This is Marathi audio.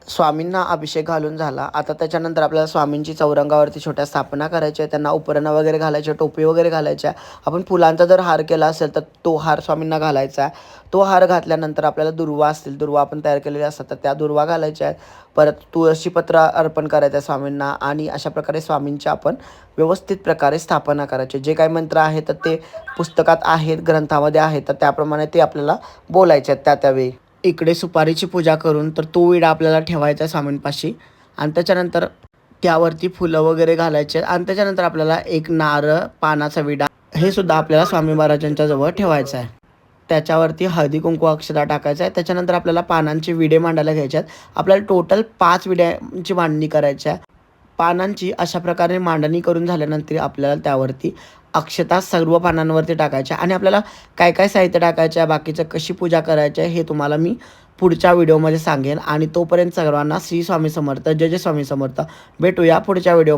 स्वामींना अभिषेक घालून झाला. आता त्याच्यानंतर आपल्याला स्वामींची चौरंगावरती छोट्या स्थापना करायच्या आहे. त्यांना उपरणं वगैरे घालायचे, टोपी वगैरे घालायच्या. आपण फुलांचा जर हार केला असेल तर तो हार स्वामींना घालायचा आहे. तो हार घातल्यानंतर आपल्याला दुर्वा असतील, दुर्वा आपण तयार केलेले असतात तर त्या दुर्वा घालायच्या आहेत. परत तुळशीपत्र अर्पण करायचं आहे स्वामींना आणि अशा प्रकारे स्वामींची आपण व्यवस्थित प्रकारे स्थापना करायची. जे काही मंत्र आहेत तर ते पुस्तकात आहेत, ग्रंथामध्ये आहेत, तर त्याप्रमाणे ते आपल्याला बोलायचे आहेत त्यावेळी. इकडे सुपारीची पूजा करून तर तो विडा आपल्याला ठेवायचा आहे स्वामींपाशी आणि त्याच्यानंतर त्यावरती फुलं वगैरे घालायचे आणि त्याच्यानंतर आपल्याला एक नारळ पानाचा विडा हे सुद्धा आपल्याला स्वामी महाराजांच्या जवळ ठेवायचं आहे. त्याच्यावरती हळदी कुंकू अक्षता टाकायचा आहे. त्याच्यानंतर आपल्याला पानांचे विडे मांडायला घ्यायचे आहेत. आपल्याला टोटल 5 विड्यांची मांडणी करायची आहे. पानांची अशा प्रकारे मांडणी करून झाल्यानंतर आपल्याला त्यावरती अक्षता सर्व पानांवरती टाकायच्या आणि आपल्याला काय काय साहित्य टाकायचं आहे, बाकीचं कशी पूजा करायची आहे हे तुम्हाला मी पुढच्या व्हिडिओमध्ये सांगेन. आणि तोपर्यंत सर्वांना श्री स्वामी समर्थ, जय जय स्वामी समर्थ. भेटूया पुढच्या व्हिडिओ.